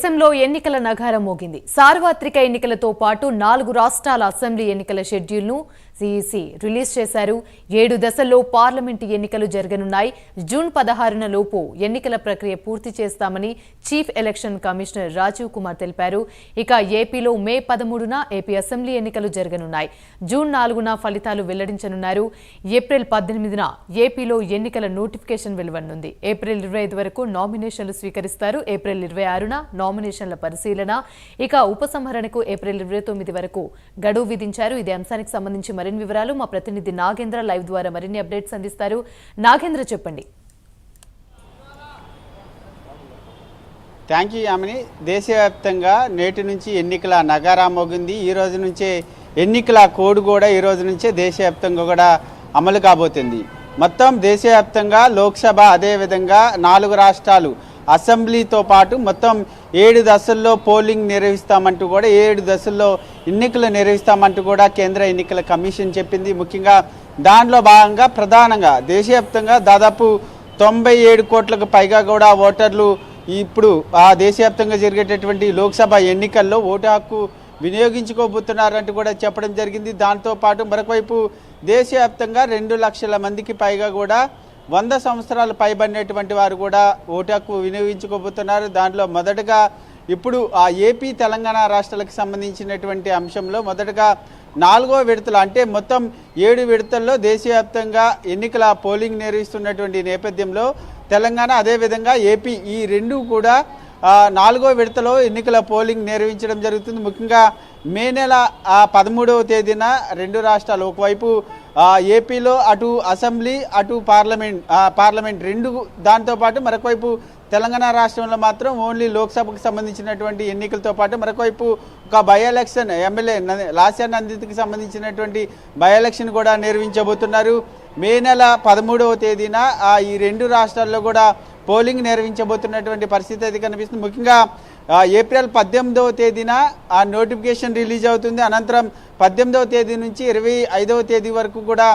దేశంలో ఎన్నికల నగారం మోగింది. సార్వత్రిక ఎన్నికలతో పాటు 4 రాష్ట్రాల అసెంబ్లీ ఎన్నికల షెడ్యూల్ను సిఇసి రిలీజ్ చేశారు. 7 దశల్లో పార్లమెంటు ఎన్నికలు జరగనున్నాయి. జూన్ 16న లోపు ఎన్నికల ప్రక్రియ పూర్తి చేస్తామని chief election commissioner Rajiv Kumar తెలిపారు. ఇక ఏపీలో మే 13న ఏపీ అసెంబ్లీ ఎన్నికలు జరగనున్నాయి. జూన్ 4న ఫలితాలు వెల్లడించనున్నారు. ఏప్రిల్ 18న ఏపీలో ఎన్నికల నోటిఫికేషన్ వెలువడనుంది. ఏప్రిల్ 25 వరకు నామినేషన్లు స్వీకరిస్తారు. ఏప్రిల్ 26న నామినేషన్ల పరిశీలన. ఇక ఉపసంహరణకు ఏప్రిల్ 29 వరకు గడువు విధించారు. ఇదే అంశానికి సంబంధించి మరిన్ని వివరాలు మా ప్రతినిధి నాగేంద్ర లైవ్ ద్వారా మరిన్ని అప్డేట్స్ అందిస్తారు. నాగేంద్ర, చెప్పండి. Thank you Yamini. దేశవ్యాప్తంగా నేటి నుంచి ఎన్నికల నగారా మోగింది. ఈ రోజు నుంచే ఎన్నికల కోడ్ కూడా ఈ రోజు నుంచే దేశవ్యాప్తంగా కూడా అమలు కాబోతుంది. మొత్తం దేశవ్యాప్తంగా లోక్సభ, అదేవిధంగా 4 రాష్ట్రాలు అసెంబ్లీతో పాటు మొత్తం 7 దశల్లో పోలింగ్ నిర్వహిస్తామంటూ కూడా 7 దశల్లో ఎన్నికలు నిర్వహిస్తామంటూ కూడా కేంద్ర ఎన్నికల కమిషన్ చెప్పింది. ముఖ్యంగా దానిలో భాగంగా ప్రధానంగా దేశవ్యాప్తంగా దాదాపు 97 కోట్లకు పైగా కూడా ఓటర్లు ఇప్పుడు ఆ దేశవ్యాప్తంగా జరిగేటటువంటి లోక్సభ ఎన్నికల్లో ఓటు హక్కు వినియోగించుకోబోతున్నారంటూ కూడా చెప్పడం జరిగింది. దాంతోపాటు మరొకవైపు దేశవ్యాప్తంగా 2 లక్షల మందికి పైగా కూడా 100 సంవత్సరాలు పైబడినటువంటి వారు కూడా ఓటు హక్కు వినియోగించుకోబోతున్నారు. దాంట్లో మొదటగా ఇప్పుడు ఆ ఏపీ, తెలంగాణ రాష్ట్రాలకు సంబంధించినటువంటి అంశంలో మొదటగా 4వ విడతలు అంటే మొత్తం 7 విడతల్లో దేశవ్యాప్తంగా ఎన్నికల పోలింగ్ నిర్వహిస్తున్నటువంటి నేపథ్యంలో తెలంగాణ, అదేవిధంగా ఏపీ ఈ 2 కూడా 4వ విడతలో ఎన్నికల పోలింగ్ నిర్వహించడం జరుగుతుంది. ముఖ్యంగా మే నెల 13వ తేదీన 2 రాష్ట్రాలు, ఒకవైపు ఏపీలో అటు అసెంబ్లీ అటు పార్లమెంట్ 2, దాంతోపాటు మరొకవైపు తెలంగాణ రాష్ట్రంలో మాత్రం ఓన్లీ లోక్సభకు సంబంధించినటువంటి ఎన్నికలతో పాటు మరొకవైపు ఒక బై ఎలక్షన్ ఎమ్మెల్యే లాస్య నందితికి సంబంధించినటువంటి బై ఎలక్షన్ కూడా నిర్వహించబోతున్నారు. మే నెల 13వ తేదీన ఈ 2 రాష్ట్రాల్లో కూడా పోలింగ్ నిర్వహించబోతున్నటువంటి పరిస్థితి అయితే కనిపిస్తుంది. ముఖ్యంగా ఏప్రిల్ 18వ తేదీన ఆ నోటిఫికేషన్ రిలీజ్ అవుతుంది. అనంతరం 18వ తేదీ నుంచి 25వ తేదీ వరకు కూడా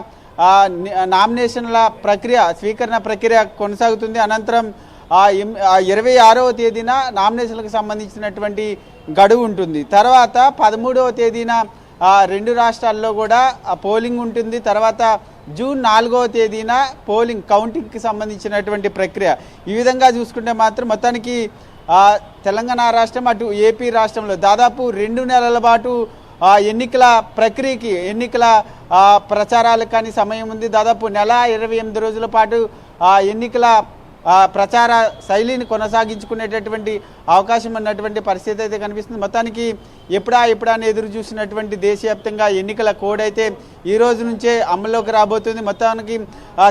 నామినేషన్ల ప్రక్రియ, స్వీకరణ ప్రక్రియ కొనసాగుతుంది. అనంతరం 26వ తేదీన నామినేషన్లకు సంబంధించినటువంటి గడువు ఉంటుంది. తర్వాత 13వ తేదీన 2 రాష్ట్రాల్లో కూడా పోలింగ్ ఉంటుంది. తర్వాత జూన్ 4వ తేదీన పోలింగ్ కౌంటింగ్కి సంబంధించినటువంటి ప్రక్రియ. ఈ విధంగా చూసుకుంటే మాత్రం మొత్తానికి తెలంగాణ రాష్ట్రం అటు ఏపీ రాష్ట్రంలో దాదాపు 2 నెలల పాటు ఎన్నికల ప్రక్రియకి, ఎన్నికల ప్రచారాలకు కానీ సమయం ఉంది. దాదాపు నెల 28 రోజుల పాటు ఎన్నికల ప్రచార శైలిని కొనసాగించుకునేటటువంటి అవకాశం ఉన్నటువంటి పరిస్థితి అయితే కనిపిస్తుంది. మొత్తానికి ఎప్పుడా అని ఎదురు చూసినటువంటి దేశవ్యాప్తంగా ఎన్నికల కోడ్ అయితే ఈ రోజు నుంచే అమల్లోకి రాబోతుంది. మొత్తానికి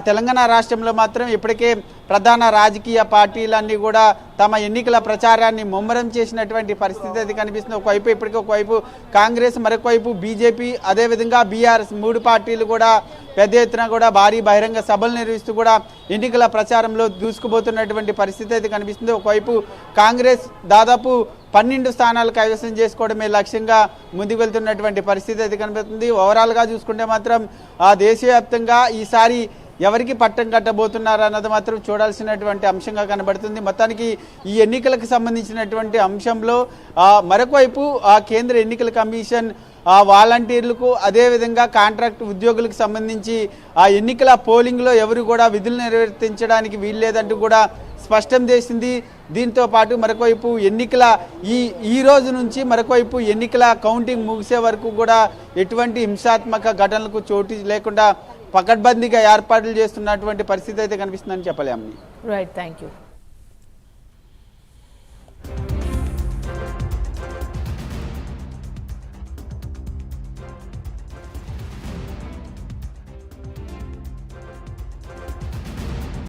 తెలంగాణ రాష్ట్రంలో మాత్రం ఇప్పటికే ప్రధాన రాజకీయ పార్టీలన్నీ కూడా తమ ఎన్నికల ప్రచారాన్ని ముమ్మరం చేసినటువంటి పరిస్థితి అయితే కనిపిస్తుంది. ఒకవైపు ఇప్పటికీ ఒకవైపు కాంగ్రెస్, మరొకవైపు బీజేపీ, అదేవిధంగా బీఆర్ఎస్ 3 పార్టీలు కూడా పెద్ద ఎత్తున కూడా భారీ బహిరంగ సభలు నిర్వహిస్తూ కూడా ఎన్నికల ప్రచారంలో దూసుకుపోతున్నటువంటి పరిస్థితి అయితే కనిపిస్తుంది. ఒకవైపు కాంగ్రెస్ దాదాపు 12 స్థానాలు కైవసం చేసుకోవడమే లక్ష్యంగా ముందుకు వెళ్తున్నటువంటి పరిస్థితి అయితే కనిపిస్తుంది. ఓవరాల్గా చూసుకుంటే మాత్రం దేశవ్యాప్తంగా ఈసారి ఎవరికి పట్టం కట్టబోతున్నారు అన్నది మాత్రం చూడాల్సినటువంటి అంశంగా కనబడుతుంది. మొత్తానికి ఈ ఎన్నికలకు సంబంధించినటువంటి అంశంలో మరొకవైపు కేంద్ర ఎన్నికల కమిషన్ వాలంటీర్లకు, అదేవిధంగా కాంట్రాక్ట్ ఉద్యోగులకు సంబంధించి ఎన్నికల పోలింగ్లో ఎవరు కూడా విధులు నిర్వర్తించడానికి వీల్లేదంటూ కూడా స్పష్టం చేసింది. దీంతో పాటు మరొకవైపు ఎన్నికల ఈ రోజు నుంచి మరొకవైపు ఎన్నికల కౌంటింగ్ ముగిసే వరకు కూడా ఎటువంటి హింసాత్మక ఘటనలకు చోటు లేకుండా పకడ్బందీగా ఏర్పాట్లు చేస్తున్నటువంటి పరిస్థితి అయితే కనిపిస్తుందని చెప్పలేము. Right, thank you.